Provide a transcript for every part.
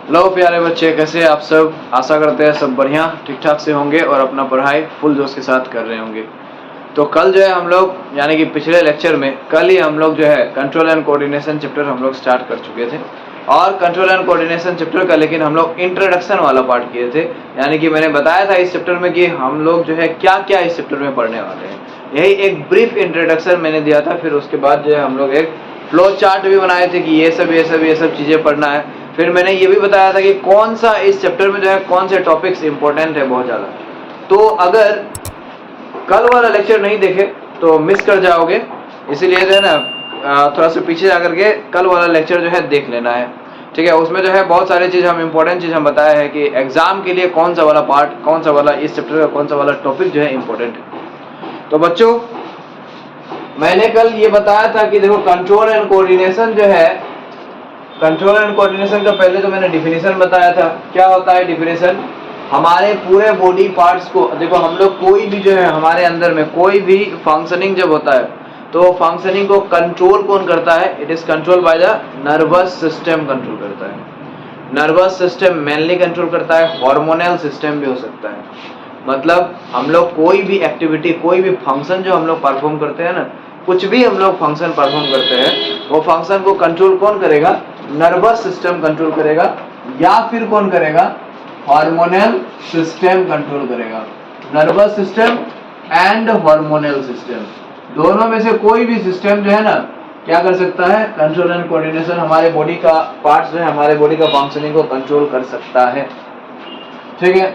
Hello प्यारे बच्चे, कैसे आप सब? आशा करते हैं सब बढ़िया ठीक ठाक से होंगे और अपना पढ़ाई फुल जोश के साथ कर रहे होंगे। तो कल जो है हम लोग, यानी कि पिछले लेक्चर में कल ही हम लोग जो है कंट्रोल एंड कोऑर्डिनेशन चैप्टर हम लोग स्टार्ट कर चुके थे। और कंट्रोल एंड कोऑर्डिनेशन चैप्टर का लेकिन हम लोग इंट्रोडक्शन वाला पार्ट किए थे, यानी कि मैंने बताया था इस चैप्टर में कि हम लोग जो है क्या क्या इस चैप्टर में पढ़ने वाले हैं। यही एक ब्रीफ इंट्रोडक्शन मैंने दिया था। फिर उसके बाद जो है हम लोग एक फ्लो चार्ट भी बनाए थे कि ये सब चीज़ें पढ़ना है। फिर मैंने ये भी बताया था कि कौन सा इस चैप्टर में जो है कौन से टॉपिक्स इंपॉर्टेंट है बहुत ज़्यादा। तो अगर कल वाला लेक्चर नहीं देखे तो मिस कर जाओगे, इसीलिए जो है ना थोड़ा सा पीछे जाकर के कल वाला लेक्चर जो है देख लेना है। ठीक है, उसमें जो है बहुत सारी चीज़ हम इंपॉर्टेंट चीज़ हम बताया है कि एग्जाम के लिए कौन सा वाला पार्ट, कौन सा वाला इस चैप्टर का कौन सा वाला टॉपिक जो है इंपॉर्टेंट है। तो बच्चों, मैंने कल ये बताया था कि देखो कंट्रोल एंड कोऑर्डिनेशन जो है, कंट्रोल एंड कोऑर्डिनेशन का पहले तो मैंने डिफिनेशन बताया था। क्या होता है डिफिनेशन? हमारे पूरे बॉडी पार्ट्स को, देखो हम लोग कोई भी जो है हमारे अंदर में कोई भी फंक्शनिंग जब होता है तो फंक्शनिंग को कंट्रोल कौन करता है? It is control by the nervous system control करता है। नर्वस सिस्टम मेनली कंट्रोल करता है, हार्मोनल सिस्टम भी हो सकता है। मतलब हम लोग कोई भी एक्टिविटी, कोई भी फंक्शन जो हम लोग परफॉर्म करते हैं ना, कुछ भी हम लोग फंक्शन परफॉर्म करते हैं, वो फंक्शन को कंट्रोल कौन करेगा? नर्वस सिस्टम कंट्रोल करेगा, या फिर कौन करेगा? हार्मोनल सिस्टम कंट्रोल करेगा। Nervous system and hormonal system, दोनों में से कोई भी सिस्टम जो है ना क्या कर सकता है? कंट्रोल एंड कोऑर्डिनेशन, हमारे बॉडी का पार्ट्स जो है हमारे बॉडी का फंक्शनिंग को कंट्रोल कर सकता है। ठीक है,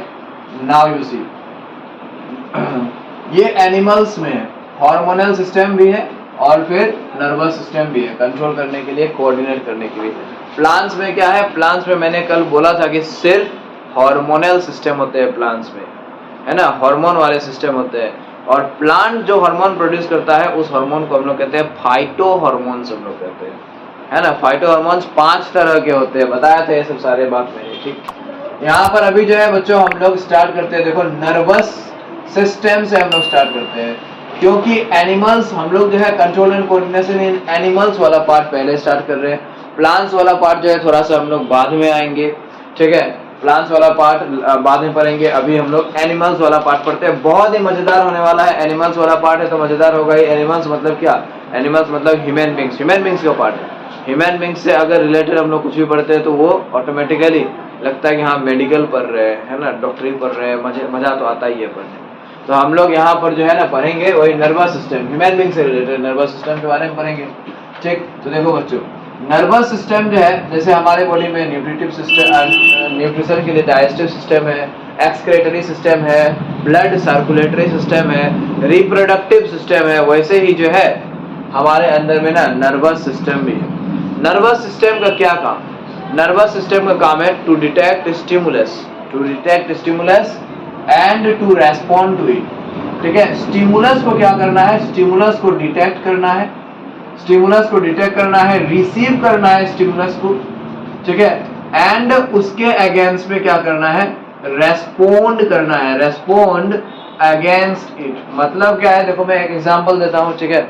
नाउ यू सी ये एनिमल्स में है, हार्मोनल सिस्टम भी है और फिर नर्वस सिस्टम भी है कंट्रोल करने के लिए, कोऑर्डिनेट करने के लिए। प्लांट्स में क्या है? प्लांट्स में मैंने कल बोला था कि सिर्फ हार्मोनल सिस्टम होते हैं प्लांट्स में, है ना, हार्मोन वाले सिस्टम होते हैं। और प्लांट जो हार्मोन प्रोड्यूस करता है उस हार्मोन को हम लोग कहते हैं फाइटो हार्मोन्स, हम लोग कहते हैं, है ना। फाइटो हार्मोन्स 5 तरह के होते हैं, बताया था ये सब सारे बात मैंने। ठीक, यहाँ पर अभी जो है बच्चों हम लोग स्टार्ट करते हैं, देखो नर्वस सिस्टम से हम लोग स्टार्ट करते हैं, क्योंकि एनिमल्स हम लोग जो है control and coordination in animals वाला पार्ट पहले स्टार्ट कर रहे हैं। प्लांट्स वाला पार्ट जो है थोड़ा सा हम लोग बाद में आएंगे। ठीक है, प्लांट्स वाला पार्ट बाद में पढ़ेंगे, अभी हम लोग एनिमल्स वाला पार्ट पढ़ते हैं। बहुत ही मजेदार होने वाला है। एनिमल्स वाला पार्ट है तो मजेदार होगा ही। एनिमल्स मतलब क्या? एनिमल्स मतलब ह्यूमन बींग्स, ह्यूमन बींग्स का पार्ट है। ह्यूमन बींग्स से अगर रिलेटेड हम लोग कुछ भी पढ़ते हैं तो वो ऑटोमेटिकली लगता है कि हाँ मेडिकल पढ़ रहे हैं, है ना, डॉक्टरी पढ़ रहे हैं, मजा तो आता ही है पढ़ने। तो हम लोग यहाँ पर जो है ना पढ़ेंगे वही नर्वस सिस्टम, ह्यूमन बींग से रिलेटेड नर्वस सिस्टम के बारे में पढ़ेंगे। ठीक, तो देखो बच्चों, नर्वस सिस्टम जो है, जैसे हमारे बॉडी में न्यूट्रिटिव सिस्टम, न्यूट्रिशन के लिए डाइजेस्टिव सिस्टम है, एक्सक्रेटरी सिस्टम है, ब्लड सर्कुलेटरी सिस्टम है, रिप्रोडक्टिव सिस्टम है, वैसे ही जो है हमारे अंदर में ना नर्वस सिस्टम भी है। नर्वस सिस्टम का क्या काम? नर्वस सिस्टम का काम है to detect stimulus, to detect stimulus and to respond to it. ठीक है, स्टिमुलस को क्या करना है? स्टिमुलस को डिटेक्ट करना है, स्टिमुलस को डिटेक्ट करना है, रिसीव करना है स्टिमुलस को। ठीक है, एंड उसके अगेंस्ट में क्या करना है? रेस्पॉन्ड करना है, रेस्पॉन्ड अगेंस्ट इट। मतलब क्या है? देखो मैं एक एग्जांपल देता हूँ। ठीक है,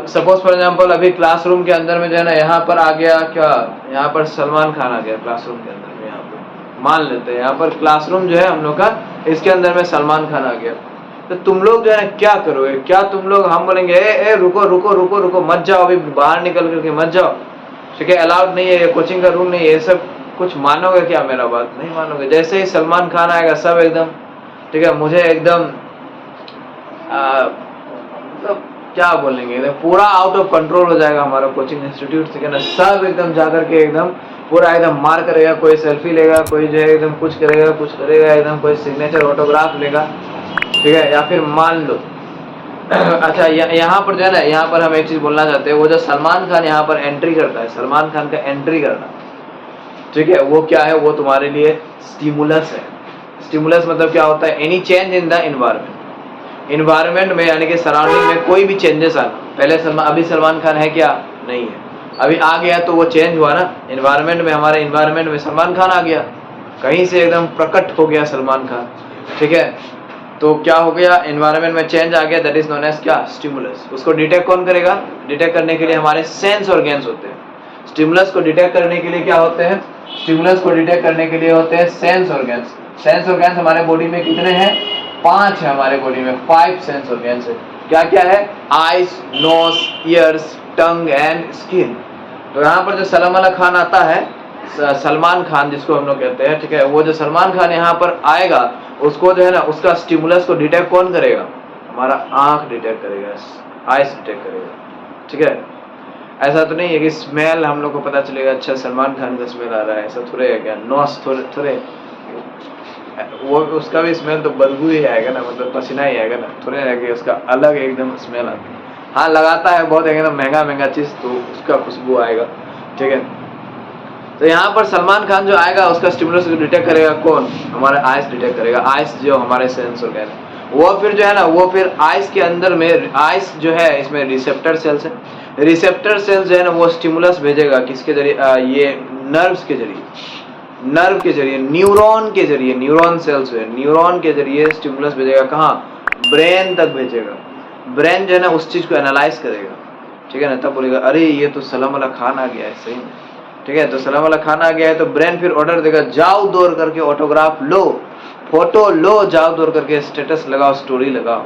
सपोज फॉर एग्जांपल अभी क्लासरूम के अंदर में जो है ना, यहाँ पर आ गया क्या, यहाँ पर सलमान खान आ गया क्लासरूम के अंदर में। यहाँ पर मान लेते हैं यहाँ पर क्लासरूम जो है हम लोग का, इसके अंदर में सलमान खान आ गया, तो तुम लोग जो है क्या करोगे? क्या तुम लोग, हम बोलेंगे ए रुको रुको रुको रुको, मत जाओ, अभी बाहर निकल करके मत जाओ, ठीक है, अलाउड नहीं है, कोचिंग का रूल नहीं है, ये सब कुछ मानोगे क्या? मेरा बात नहीं मानोगे। जैसे ही सलमान खान आएगा सब एकदम, ठीक है, मुझे एकदम मतलब क्या बोलेंगे, पूरा आउट ऑफ कंट्रोल हो जाएगा हमारा कोचिंग इंस्टीट्यूट, ठीक है ना। सब एकदम जाकर के एकदम पूरा एकदम मार करेगा, कोई सेल्फी लेगा, कोई जो है एकदम कुछ करेगा, एकदम कोई सिग्नेचर ऑटोग्राफ लेगा, ठीक है। या फिर मान लो अच्छा यहाँ पर जो है ना, यहाँ पर हम एक चीज बोलना चाहते हैं, वो जो सलमान खान यहाँ पर एंट्री करता है, सलमान खान का एंट्री करना, ठीक है, वो क्या है? वो तुम्हारे लिए स्टिमुलस है। स्टिमुलस मतलब क्या होता है? Any change in the environment, environment में यानी कि सराउंडिंग में कोई भी चेंजेस आना। पहले अभी सलमान खान है क्या? नहीं है, अभी आ गया तो वो चेंज हुआ ना इन्वायरमेंट में, हमारे इन्वायरमेंट में सलमान खान आ गया, कहीं से एकदम प्रकट हो गया सलमान खान, ठीक है। तो क्या हो गया? एनवायरनमेंट में चेंज आ गया, दैट इज नोन एज क्या? स्टिमुलस। उसको डिटेक्ट कौन करेगा? डिटेक्ट करने के लिए हमारे सेंस ऑर्गन्स होते हैं। स्टिमुलस को डिटेक्ट करने के लिए क्या होते हैं? स्टिमुलस को डिटेक्ट करने के लिए होते हैं सेंस ऑर्गन्स। सेंस ऑर्गन्स हमारे बॉडी में कितने हैं? 5 है हमारे बॉडी में, 5 सेंस ऑर्गन्स है। क्या क्या है? Eyes, nose, ears, tongue and skin. तो यहाँ पर जो सलमान अली खान आता है, सलमान खान जिसको हम लोग कहते हैं, ठीक है, वो जो सलमान खान यहाँ पर आएगा, उसको जो है ना, उसका स्टिमुलस को डिटेक्ट कौन करेगा? हमारा आंख डिटेक्ट करेगा, आइस डिटेक्ट करेगा, ठीक है। ऐसा तो नहीं है कि स्मेल हम लोग को पता चलेगा अच्छा सलमान खान का स्मेल आ रहा है, ऐसा थोड़े है क्या? नॉस थोड़े वो उसका भी स्मेल तो बदबू ही आएगा ना, मतलब पसीना ही आएगा ना, थोड़े है कि उसका अलग एकदम स्मेल आता है। हाँ लगाता है बहुत एकदम महंगा चीज तो उसका खुशबू आएगा, ठीक है। तो यहाँ पर सलमान खान जो आएगा उसका स्टिमुलस को डिटेक्ट करेगा कौन? हमारे आइस डिटेक्ट करेगा। आइस जो हमारे सेंस ऑर्गन है, वो फिर जो है ना, वो फिर आइस के अंदर में, आइस जो है इसमें रिसेप्टर सेल्स है। रिसेप्टर सेल्स जो है ना, वो स्टिमुलस भेजेगा किसके जरिए? ये नर्व्स के जरिए, नर्व के जरिए, न्यूरॉन के जरिए, न्यूरॉन सेल्स है, न्यूरॉन के जरिए स्टिमुलस भेजेगा। कहाँ? ब्रेन तक भेजेगा। ब्रेन जो है ना उस चीज को एनालाइज करेगा, ठीक है ना, तब बोलेगा अरे ये तो सलमान अली खान आ गया है, सही में, ठीक है। तो सलमान अली खान आ गया है तो ब्रेन फिर ऑर्डर देगा, जाओ दौड़ करके ऑटोग्राफ लो, फोटो लो, जाओ दौड़ करके स्टेटस लगाओ, स्टोरी लगाओ,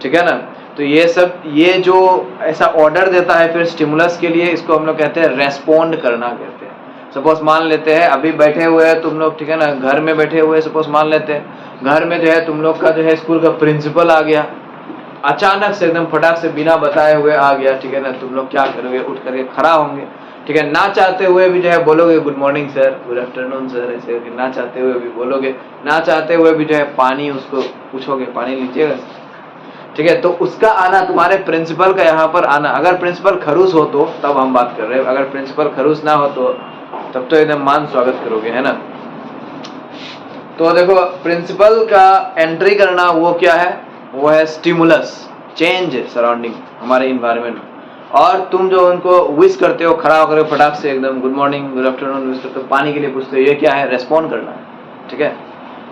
ठीक है ना। तो ये सब, ये जो ऐसा ऑर्डर देता है फिर स्टिमुलस के लिए, इसको हम लोग कहते हैं रेस्पॉन्ड करना कहते हैं। सपोज मान लेते हैं अभी बैठे हुए हैं तुम लोग, ठीक है ना, घर में बैठे हुए, सपोज मान लेते हैं घर में जो है तुम लोग का जो है स्कूल का प्रिंसिपल आ गया, अचानक से एकदम फटाक से बिना बताए हुए आ गया, ठीक है ना। तुम लोग क्या करोगे? उठ करके खड़ा होंगे, ठीक है, ना चाहते हुए भी जो है बोलोगे good morning sir, good afternoon sir, ऐसे करके ना चाहते हुए भी बोलोगे, ना चाहते हुए भी जो है पानी उसको पूछोगे, पानी लीजिएगा, ठीक है। तो उसका आना, तुम्हारे प्रिंसिपल का यहाँ पर आना, अगर प्रिंसिपल खरूस हो तो तब हम बात कर रहे हैं, अगर प्रिंसिपल खरूस ना हो तो तब तो एकदम मान स्वागत करोगे, है ना। तो देखो प्रिंसिपल का एंट्री करना वो क्या है? वो है स्टिमुलस, चेंज सराउंडिंग, हमारे इन्वायरमेंट में। और तुम जो उनको विश करते हो खड़ा होकर फटाक से एकदम good morning, good afternoon wish करते हो, पानी के लिए पूछते हो, ये क्या है? रेस्पॉन्ड करना है, ठीक है।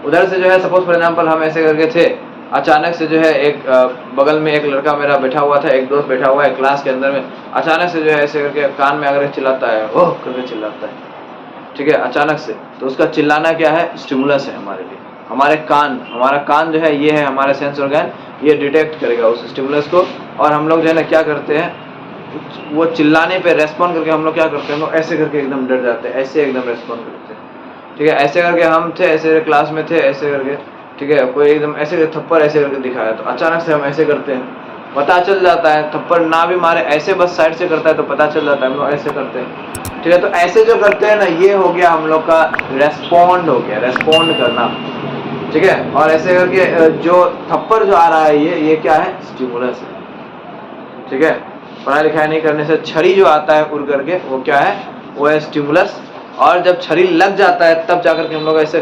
उधर से जो है सपोज फॉर एग्जाम्पल हम ऐसे करके थे, अचानक से जो है एक बगल में एक लड़का मेरा बैठा हुआ था, एक दोस्त बैठा हुआ है क्लास के अंदर में, अचानक से जो है ऐसे करके कान में अगर चिल्लाता है, ओह करके चिल्लाता है, ठीक है, अचानक से, तो उसका चिल्लाना क्या है? स्टिमुलस है हमारे लिए। हमारे कान, हमारा कान जो है ये है हमारे सेंस ऑर्गन, ये डिटेक्ट करेगा उस स्टिमुलस को। और हम लोग जो है ना क्या करते हैं, वो चिल्लाने पे रेस्पॉन्ड करके हम लोग क्या करते हैं, हम लोग ऐसे करके एकदम डर जाते हैं, ऐसे एकदम रेस्पॉन्ड करते हैं, ठीक है। ऐसे करके हम थे, ऐसे क्लास में थे, ऐसे करके, ठीक है, कोई एकदम ऐसे करके थप्पड़ ऐसे करके दिखाया तो अचानक से हम ऐसे करते हैं, पता चल जाता है, थप्पड़ ना भी मारे, ऐसे बस साइड से करता है तो पता चल जाता है, हम लोग ऐसे करते हैं, ठीक है। तो ऐसे जो करते हैं ना, ये हो गया हम लोग का रेस्पॉन्ड, हो गया रेस्पॉन्ड करना, ठीक है। और ऐसे करके जो थप्पड़ जो आ रहा है ये क्या है? स्टिमुलस है, ठीक है। पढ़ाई लिखाई नहीं करने से छड़ी जो आता है उड़ करके, वो क्या है? वो है स्टिमुलस। और जब छड़ी लग जाता है तब जाकर के हम लोग ऐसे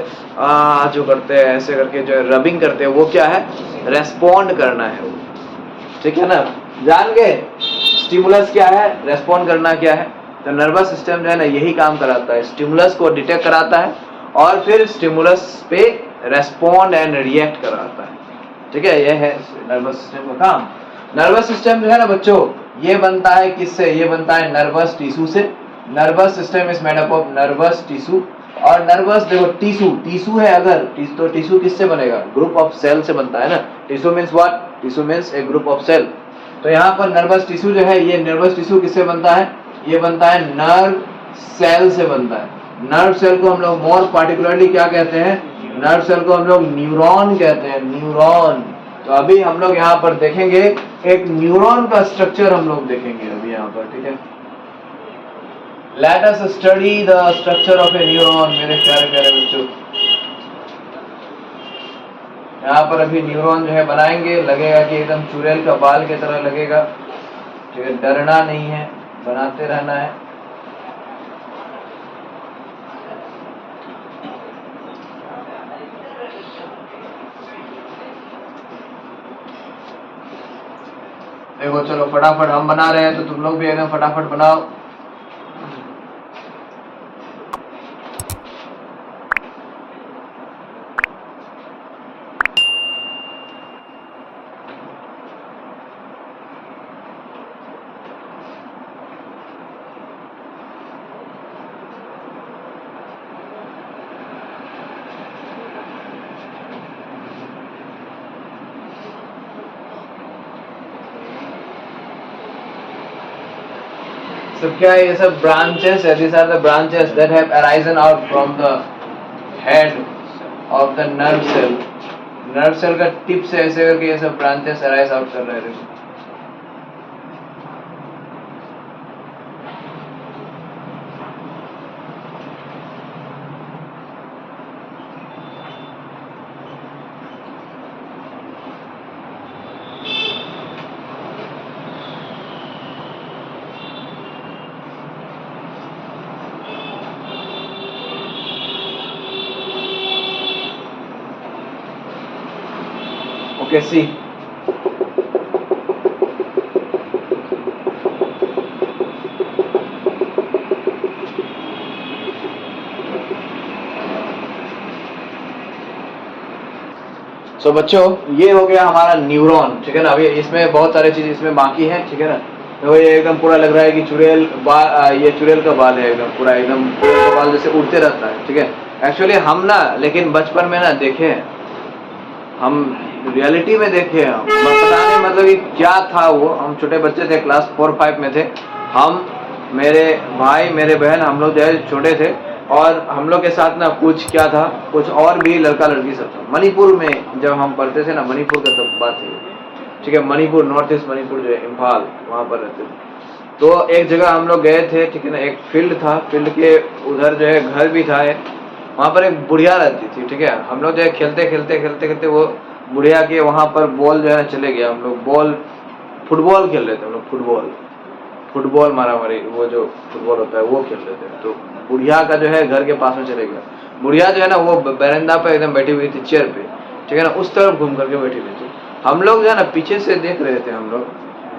जो करते हैं, ऐसे करके जो रबिंग करते हैं, वो क्या है? रेस्पॉन्ड करना है वो, ठीक है ना। जान गए स्टिमुलस क्या है, रेस्पॉन्ड करना क्या है। तो नर्वस सिस्टम जो है ना यही काम कराता है, स्टिमुलस को डिटेक्ट कराता है और फिर स्टिमुलस पे रेस्पॉन्ड एंड रिएक्ट कराता है, ठीक है। यह है नर्वस सिस्टम का काम। नर्वस सिस्टम जो है ना बच्चों, ये बनता है किससे? ये बनता है नर्वस टिश्यू से। Nervous system is made up of nervous tissue. और नर्वस देखो टिश्यू, टिश्यू है अगर, तो टिश्यू किससे बनेगा? ग्रुप ऑफ सेल से बनता है ना। Tissue means what? Tissue means a group of cell. तो यहाँ पर नर्वस टिश्यू जो है, ये नर्वस टिश्यू किससे बनता है? ये बनता है नर्व सेल से बनता है। नर्व सेल को हम लोग मोर पार्टिकुलरली क्या कहते हैं? नर्व सेल को हम लोग न्यूरॉन कहते हैं, न्यूरॉन। तो अभी हम लोग यहाँ पर देखेंगे एक न्यूरॉन का स्ट्रक्चर, हम लोग देखेंगे अभी यहाँ पर, ठीक है। Let us study the structure of A neuron, मेरे प्यारे प्यारे बच्चों। यहाँ पर अभी न्यूरॉन जो है बनाएंगे, लगेगा कि एकदम चुड़ैल का बाल की तरह लगेगा, ठीक है। डरना नहीं है, बनाते रहना है। देखो चलो फटाफट हम बना रहे हैं तो तुम लोग भी एकदम फटाफट बनाओ। सब क्या है, ये सब ब्रांचेस है, this are the branches that have arisen out from the head of the nerve cell. Nerve cell का टिप से ऐसे करके ये सब ब्रांचेस अराइज आउट कर रहे हैं। Okay, see. So बच्चों, ये हो गया हमारा न्यूरॉन, ठीक है ना। अभी इसमें बहुत सारे चीज इसमें बाकी है, ठीक है ना। तो ये एकदम पूरा लग रहा है कि चुड़ैल ये चुड़ैल का बाल है, एकदम पूरा एकदम चुड़ैल का बाल जैसे उड़ते रहता है, ठीक है। एक्चुअली हम ना, लेकिन बचपन में ना देखे, हम रियलिटी में देखे, हम पता नहीं मतलब कि क्या था वो। हम छोटे बच्चे थे, क्लास 4-5 में थे हम, मेरे भाई मेरे बहन, हम लोग जो है छोटे थे, और हम लोग के साथ ना कुछ क्या था, कुछ और भी लड़का लड़की सब था। मणिपुर में जब हम पढ़ते थे ना, मणिपुर का तब बात है, ठीक है। मणिपुर, नॉर्थ ईस्ट मणिपुर जो है, इम्फाल, वहाँ पर रहते थे। तो एक जगह हम लोग गए थे, ठीक है ना। एक फील्ड था, फील्ड के उधर जो है घर भी था, वहाँ पर एक बुढ़िया रहती थी, ठीक है। हम लोग जो है खेलते खेलते खेलते खेलते वो बुढ़िया के वहाँ पर बॉल जो है चले गया। हम लोग बॉल, फुटबॉल खेल रहे थे हम लोग, फुटबॉल मारा मारी, वो जो फुटबॉल होता है वो खेल रहे थे। तो बुढ़िया का जो है घर के पास में चले गया। बुढ़िया जो है ना वो बरामदा पे एकदम बैठी हुई थी चेयर पे, ठीक है ना, उस तरफ घूम करके बैठी हुई थी। हम लोग जो है ना पीछे से देख रहे थे हम लोग,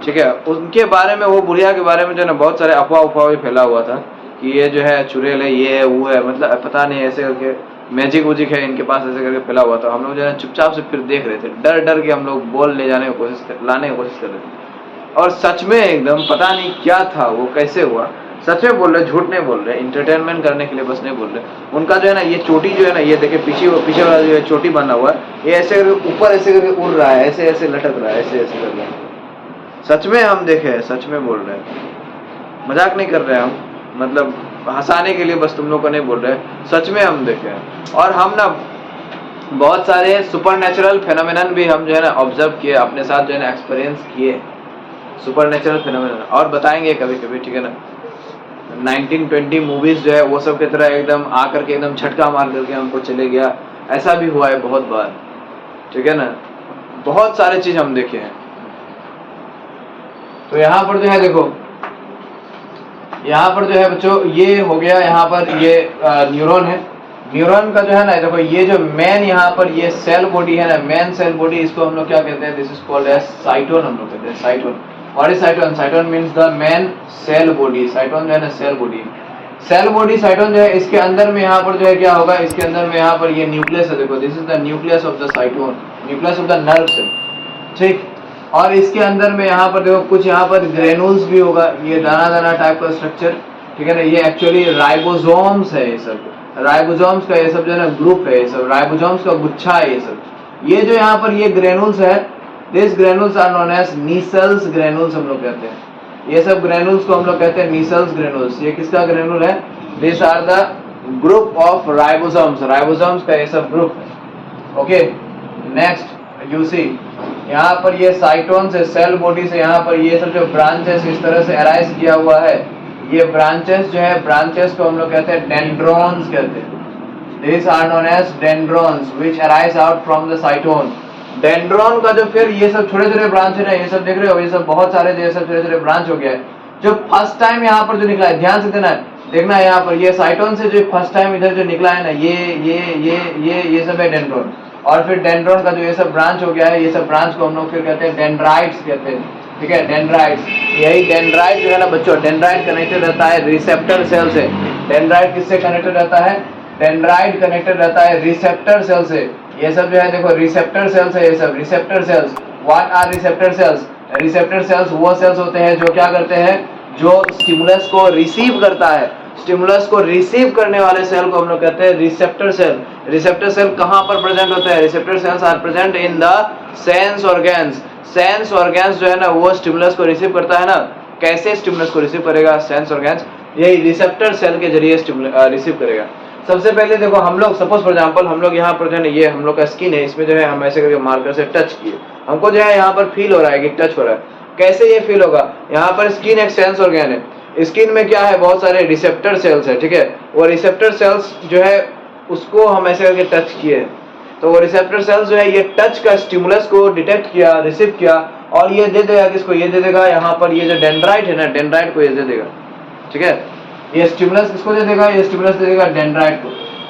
ठीक है। उनके बारे में, वो बुढ़िया के बारे में जो है ना बहुत सारे अफवाह भी फैला हुआ था कि ये जो है चुड़ैल है, ये है वो है, मतलब पता नहीं ऐसे करके मैजिक वूजिक है इनके पास, ऐसे करके फैला हुआ था। हम लोग जो है चुपचाप से फिर देख रहे थे, डर डर के हम लोग बॉल ले जाने की कोशिश लाने की कोशिश कर रहे थे। और सच में एकदम पता नहीं क्या था वो, कैसे हुआ, सच में बोल रहे, झूठ नहीं बोल रहे, इंटरटेनमेंट करने के लिए बस नहीं बोल रहे। उनका जो है ना ये चोटी जो है ना, ये देखे पीछे वाला जो है चोटी बना हुआ है, ये ऐसे करके ऊपर ऐसे करके उड़ रहा है, ऐसे ऐसे लटक रहा है, ऐसे ऐसे कर रहा है। सच में हम देखे, सच में बोल रहे हैं, मजाक नहीं कर रहे हैं हम, मतलब हंसाने के लिए बस तुम लोग को नहीं बोल रहे, सच में हम देखे हैं। और हम ना बहुत सारे सुपर नेचुरल फेनोमेनन भी हम जो है ना ऑब्जर्व किए, अपने साथ जो है ना एक्सपीरियंस किए सुपर नेचुरल फेनोमेनन, और बताएंगे कभी कभी, ठीक है ना। 1920 मूवीज जो है वो सब की तरह एकदम आकर के एकदम झटका मार करके हमको चले गया, ऐसा भी हुआ है बहुत बार, ठीक है ना। बहुत सारे चीज हम देखे हैं। तो यहाँ पर जो है देखो, यहाँ पर जो है बच्चों ये हो गया, यहाँ पर ये न्यूरॉन है। न्यूरॉन का जो है ना देखो, ये जो मेन यहाँ पर ये सेल बॉडी है ना, मेन सेल बॉडी, इसको हम लोग क्या कहते हैं, this is called as cyton, हम लोग कहते हैं साइटोन। और इस cyton, cyton means the main cell body, cyton जो है ना cell body, cell body cyton जो है, इसके अंदर में यहाँ पर जो है क्या होगा, इसके अंदर में यहाँ पर ये न्यूक्लियस है, देखो this is the nucleus of the cyton, nucleus of the nerve cell, ठीक। और इसके अंदर में यहाँ पर देखो कुछ यहाँ पर ग्रेनुल्स भी होगा, ये दाना दाना टाइप का स्ट्रक्चर, ठीक है ना। ये एक्चुअली राइबोसोम्स है, ये सब राइबोसोम्स का ये सब जो है ना ग्रुप है, ये सब राइबोसोम्स का गुच्छा है ये सब। ये जो यहाँ पर ये ग्रेनुल्स है, this granules are known as Nissl's granules, हम लोग कहते हैं ये सब ग्रेनुल्स को हम लोग कहते हैं नीसल्स ग्रेनुल्स। ये किसका ग्रेनुल है, this are the group of ribosomes, ribosomes का ये सब ग्रुप है। ओके, नेक्स्ट यू सी, यहाँ पर ये साइटोन से, सेल बॉडी से यहाँ पर ये सब जो ब्रांचेस इस तरह से अराइज किया हुआ है, ये ब्रांचेस जो है, ब्रांचेस को हम लोग कहते हैं डेंड्रॉन्स कहते हैं। These are known as dendrons which arise out from the cytone। Dendron का जो फिर ये सब छोटे छोटे ब्रांच है ना, ये सब देख रहे हो, ये सब बहुत सारे जो सब छोटे छोटे ब्रांच हो गया है। जो फर्स्ट टाइम यहाँ पर जो निकला है, ध्यान से देना है, देखना है यहाँ पर ये साइटोन से जो फर्स्ट टाइम इधर जो निकला है ना, ये सब है डेंड्रॉन। और फिर डेंड्रॉन का जो ये सब ब्रांच हो गया है, ये सब ब्रांच को हम लोग फिर कहते हैं डेंड्राइट्स कहते हैं, ठीक है, डेंड्राइट्स। यही डेंड्राइट जो है ना बच्चों, डेंड्राइट कनेक्टेड रहता है रिसेप्टर सेल से। डेंड्राइट किससे कनेक्टेड रहता है, डेंड्राइट कनेक्टेड रहता है रिसेप्टर सेल से। ये सब जो है देखो रिसेप्टर सेल्स है, ये सब receptor cells. What are receptor cells, receptor cells वो सेल्स होते हैं जो क्या करते हैं, जो स्टिमुलस को रिसीव करता है। स्टिमुलस को रिसीव करने वाले सेल को हम लोग कहते हैं रिसेप्टर सेल। रिसेप्टर सेल कहाँ पर प्रेजेंट होते हैं, receptor cells are present in the sense organs. Sense organs जो है ना वो स्टिमुलस को रिसीव करता है ना, कैसे स्टिमुलस को रिसीव करेगा? सेंस ऑर्गन्स, यही रिसेप्टर सेल के जरिए रिसीव करेगा। सबसे पहले देखो हम लोग सपोज फॉर एग्जांपल हम लोग यहाँ पर जो है ये हम लोग का स्किन है, इसमें जो है हम ऐसे करके मार्कर से टच किए, हमको जो है यहाँ पर फील हो रहा है कि टच हो रहा है। कैसे ये फील होगा? यहाँ पर स्किन एक सेंस ऑर्गन है, स्किन में क्या है? बहुत सारे रिसेप्टर सेल्स है, ठीक है। वो रिसेप्टर सेल्स जो है उसको हम ऐसे करके टच किए हैं, तो वो रिसेप्टर सेल्स जो है ये टच का स्टिमुलस को डिटेक्ट किया, रिसीव किया और ये दे देगा किसको? ये दे देगा यहाँ पर ये जो डेंड्राइट है ना, डेंड्राइट को ये दे देगा, ठीक है। ये स्टिमुलस किसको दे देगा? ये स्टिमुलस दे देगा डेंड्राइट को।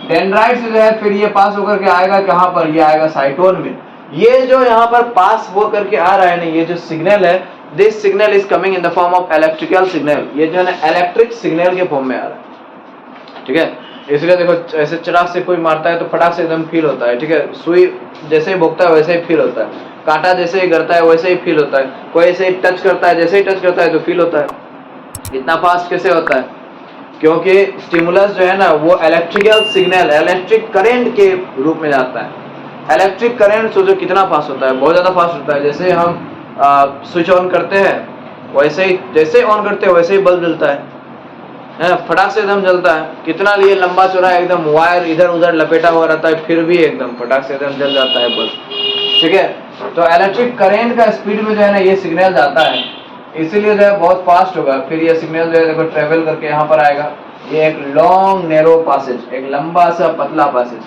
डेंड्राइट से जो है फिर ये पास होकर के आएगा कहाँ पर? ये आएगा साइटोन में। ये जो यहाँ पर पास हो करके आ रहा है ना, ये जो सिग्नल है, this signal is coming in the form of electrical signal, ये जो है ना इलेक्ट्रिक सिग्नल के फॉर्म में आ रहा है, ठीक है। इसलिए देखो ऐसे चिराग से कोई मारता है तो फटाक से एकदम फील होता है, ठीक है। सुई जैसे ही भोगता है वैसे ही फील होता है, कांटा जैसे ही गिरता है वैसे ही फील होता है, कोई ऐसे ही टच करता है, जैसे ही टच करता है तो फील होता है। इतना फास्ट कैसे होता है? क्योंकि स्टिमुलस जो है ना वो इलेक्ट्रिकल सिग्नल, इलेक्ट्रिक करंट के रूप में जाता है। इलेक्ट्रिक करंट सोचो कितना फास्ट होता है, बहुत ज्यादा फास्ट होता है। जैसे हम स्विच ऑन करते हैं वैसे ही, जैसे ऑन करते हैं वैसे ही बल्ब जलता है, फटाक से एकदम जलता है। कितना लिए लंबा चौड़ा एकदम वायर इधर उधर लपेटा हुआ रहता है, फिर भी एकदम फटाक से एकदम जल जाता है बल्ब, ठीक है। तो इलेक्ट्रिक करंट का स्पीड में जो है ना ये सिग्नल जाता है, इसीलिए जो है बहुत फास्ट होगा। फिर ये सिग्नल जो है देखो ट्रेवल करके यहाँ पर आएगा, ये एक लॉन्ग नैरो पैसेज, एक लंबा सा पतला passage,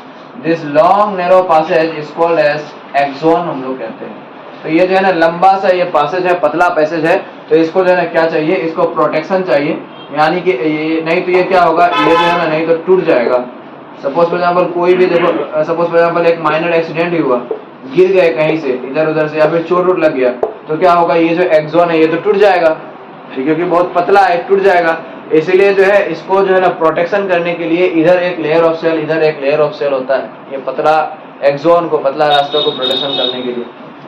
this long narrow passage is called as axon हम लोग कहते हैं। तो ये जो है ना लंबा सा ये पैसेज है, पतला पैसेज है, तो इसको जो है ना क्या चाहिए? इसको प्रोटेक्शन चाहिए, यानी कि ये नहीं तो ये क्या होगा? ये जो है ना नहीं तो टूट जाएगा। सपोज फॉर एग्जांपल कोई भी देखो, सपोज फॉर एग्जांपल एक माइनर एक्सीडेंट ही हुआ, गिर गए कहीं से इधर उधर से या फिर चोट वोट लग गया, तो क्या होगा? ये जो एक्सॉन है ये तो टूट जाएगा, क्योंकि बहुत पतला है, टूट जाएगा। इसीलिए जो है इसको जो है ना प्रोटेक्शन करने के लिए इधर एक लेयर ऑफ सेल, इधर एक लेयर ऑफ सेल होता है, ये पतला एक्सॉन को, पतला रास्ता को प्रोटेक्शन करने के लिए।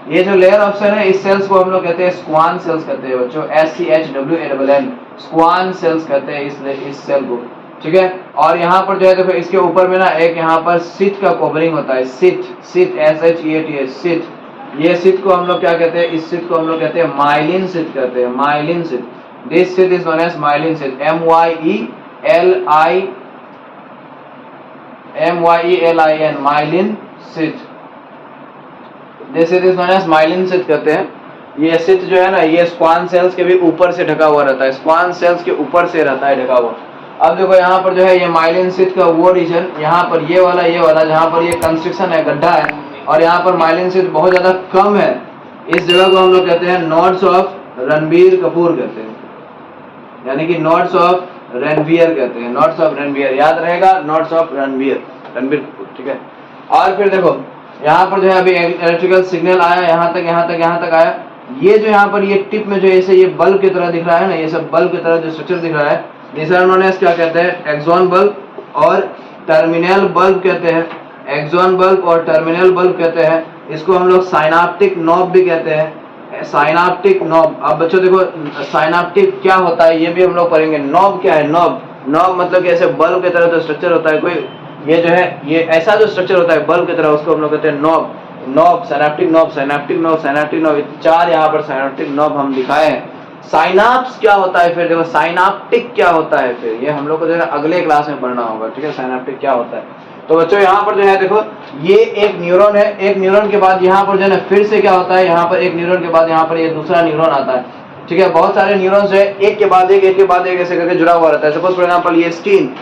ये जो लेयर ऑफ सेल है इस सेल्स को हम लोग कहते हैं स्क्वान सेल्स कहते हैं बच्चों, SCHWANN, स्क्वान सेल्स कहते हैं इस सेल को, ठीक है। और यहाँ पर जो है देखो इसके ऊपर में ना एक यहाँ पर सीथ का कवरिंग होता है, सीथ, SHEATH, सीथ। ये सीथ को हम लोग क्या कहते हैं? इस सीथ को हम लोग कहते हैं माइलिन सीथ कहते हैं, myelin sheath. This sheath is known as myelin sheath, MYELIN, myelin sheath. This is known as myelin sheath कहते हैं। ये सीथ जो है ना ये स्क्वान सेल्स के भी ऊपर से ढका हुआ रहता है, स्क्वान सेल्स के ऊपर से रहता है ढका हुआ। अब देखो यहाँ पर जो है ये माइलिन सीथ का वो रीजन, यहाँ पर ये वाला जहाँ पर ये कंस्ट्रक्शन है, गड्ढा है, और यहाँ पर माइलिन सीथ बहुत ज्यादा कम है, इस जगह को हम लोग कहते हैं नोड्स ऑफ रणबीर कपूर कहते हैं, यानी कि नोड्स ऑफ रणबीर कहते हैं, नोड्स ऑफ रणबीर, याद रहेगा, नोड्स ऑफ रणबीर कपूर, ठीक है। और फिर देखो यहाँ पर जो है अभी इलेक्ट्रिकल सिग्नल आया, यहाँ तक आया। ये जो यहाँ पर ये टिप में जो ऐसे ये बल्ब की तरह दिख रहा है ना, ये सब बल्ब की तरह जो स्ट्रक्चर दिख रहा है, दिस आर नोन एज क्या कहते हैं? एक्सॉन बल्ब और टर्मिनल बल्ब कहते हैं, एक्सॉन बल्ब और टर्मिनल बल्ब कहते हैं। इसको हम लोग साइनाप्टिक नॉब भी कहते हैं, साइनाप्टिक नॉब। अब बच्चों देखो साइनाप्टिक क्या होता है ये भी हम लोग पढ़ेंगे। नॉब क्या है? नॉब मतलब कि ऐसे बल्ब की तरह जो स्ट्रक्चर होता है, कोई ये जो है ये ऐसा जो स्ट्रक्चर होता है बल्ब की तरह, उसको हम लोग कहते हैं knob, synaptic knob, synaptic knob, synaptic knob. चार यहाँ पर साइनाप्टिक नॉब हम दिखाए हैं। साइनाप्स क्या होता है? फिर देखो साइनाप्टिक क्या होता है, फिर ये हम लोग को जो है अगले क्लास में पढ़ना होगा, ठीक है। साइनाप्टिक क्या होता है? तो बच्चों यहाँ पर जो है देखो ये एक न्यूरॉन है, एक न्यूरॉन के बाद यहाँ पर जो है ना फिर से क्या होता है, यहाँ पर एक न्यूरॉन के बाद यहाँ पर ये दूसरा न्यूरॉन आता है, ठीक है। बहुत सारे न्यूरॉन्स है, एक के बाद एक ऐसे करके जुड़ा हुआ रहता है। सपोज फॉर एग्जांपल ये स्किन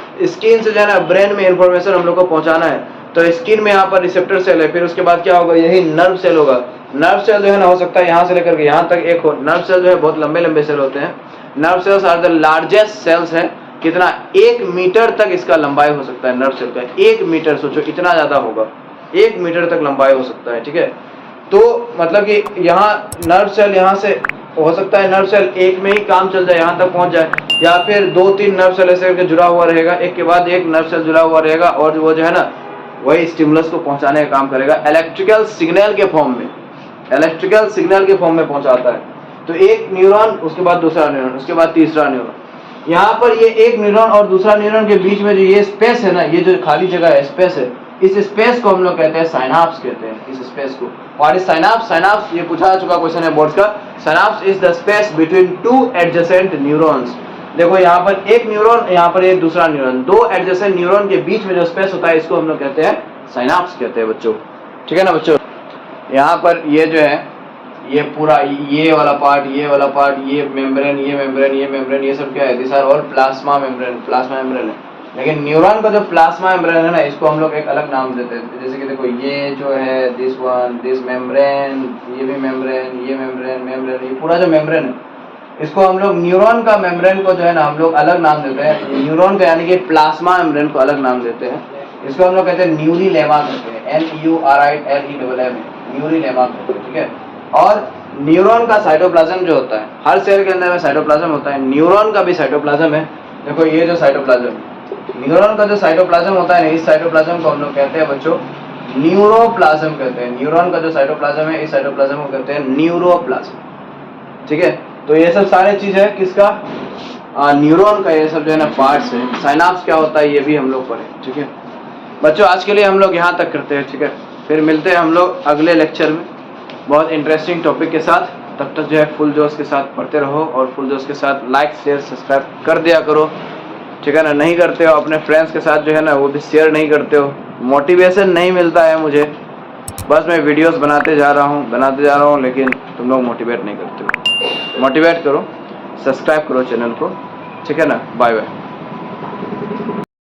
से जो है ना ब्रेन में इंफॉर्मेशन हम लोग को पहुंचाना है, तो स्किन में यहाँ पर रिसेप्टर सेल है, फिर उसके बाद क्या होगा? यही नर्व सेल होगा। नर्व सेल जो है ना हो सकता है यहाँ से लेकर के यहाँ तक एक हो। नर्व सेल जो है बहुत लंबे सेल होते हैं। Nerve cells are the largest cells है। कितना? 1 मीटर तक इसका लंबाई हो सकता है नर्व सेल का। 1 मीटर, सोचो इतना ज्यादा होगा, 1 मीटर तक लंबाई हो सकता है, ठीक है। तो मतलब कि यहाँ नर्व सेल यहाँ से हो सकता है नर्व सेल एक में ही काम चल जाए, यहाँ तक पहुंच जाए, या फिर 2-3 नर्व सेल ऐसे करके जुड़ा हुआ रहेगा, एक के बाद एक नर्व सेल जुड़ा हुआ रहेगा, और वो जो है ना वही स्टिमुलस को पहुंचाने का काम करेगा इलेक्ट्रिकल सिग्नल के फॉर्म में, इलेक्ट्रिकल सिग्नल के फॉर्म में पहुंचाता है। तो एक न्यूरॉन, उसके बाद दूसरा न्यूरॉन, उसके बाद तीसरा न्यूरॉन। यहाँ पर ये एक न्यूरॉन और दूसरा न्यूरॉन के बीच में जो ये स्पेस है ना, ये जो खाली जगह है, स्पेस है, इस स्पेस को हम लोग कहते हैं साइनाप्स कहते हैं, इस स्पेस को। और इस साइनाप्स, साइनाप्स ये पूछा जा चुका क्वेश्चन है बोर्ड का। Synapse is the space between two adjacent neurons. देखो यहाँ पर एक न्यूरॉन, यहाँ पर एक दूसरा न्यूरॉन, दो एडजेसेंट न्यूरॉन के बीच में जो स्पेस होता है इसको हम लोग कहते हैं साइनाप्स कहते हैं बच्चों। ठीक है ना बच्चों। यहाँ पर ये जो है ये पूरा ये वाला पार्ट, ये वाला पार्ट, ये मेम्ब्रेन, ये मेम्ब्रेन, ये मेम्ब्रेन, ये सब क्या है, this are all plasma membrane, plasma membrane है। लेकिन न्यूरॉन का जो प्लाज्मा मेम्ब्रेन है ना, इसको हम लोग एक अलग नाम देते हैं। जैसे कि देखो ये जो है दिस वन, दिस मेम्ब्रेन, ये भी मेम्ब्रेन, ये मेम्ब्रेन, मेम्ब्रेन, ये पूरा जो मेम्ब्रेन है इसको हम लोग न्यूरॉन का मेम्ब्रेन को जो है ना हम लोग अलग नाम देते हैं। न्यूरॉन का यानी कि प्लाज्मा मेम्ब्रेन को अलग नाम देते हैं। इसको हम लोग कहते हैं न्यूरीलेमा कहते हैं, NURILEMA, न्यूरीलेमा कहते हैं। ठीक है। और न्यूरॉन का साइटोप्लाज्म जो होता है, हर सेल के अंदर में साइटोप्लाज्म होता है, न्यूरॉन का भी साइटोप्लाज्म है। देखो ये जो साइटोप्लाज्म, न्यूरॉन का जो साइटोप्लाज्म होता है, इस साइटोप्लाज्म को हम लोग कहते हैं बच्चों न्यूरोप्लाज्म कहते हैं। न्यूरॉन का जो साइटोप्लाज्म है, इस साइटोप्लाज्म को कहते हैं न्यूरोप्लाज्म। ठीक है। तो ये सब सारे चीज है किसका, न्यूरॉन का, ये सब जो है ना पार्ट्स है। साइनाप्स क्या होता है ये भी हम लोग पढ़े। ठीक है बच्चों, आज के लिए हम लोग यहाँ तक करते हैं। ठीक है, फिर मिलते हैं हम लोग अगले लेक्चर में बहुत इंटरेस्टिंग टॉपिक के साथ। तब तक जो है फुल जोश के साथ पढ़ते रहो और फुल जोश के साथ लाइक शेयर सब्सक्राइब कर दिया करो। ठीक है ना। नहीं करते हो अपने फ्रेंड्स के साथ जो है ना वो भी शेयर नहीं करते हो, मोटिवेशन नहीं मिलता है मुझे। बस मैं वीडियोस बनाते जा रहा हूँ लेकिन तुम लोग मोटिवेट नहीं करते हो। मोटिवेट करो, सब्सक्राइब करो चैनल को। ठीक है ना। Bye bye.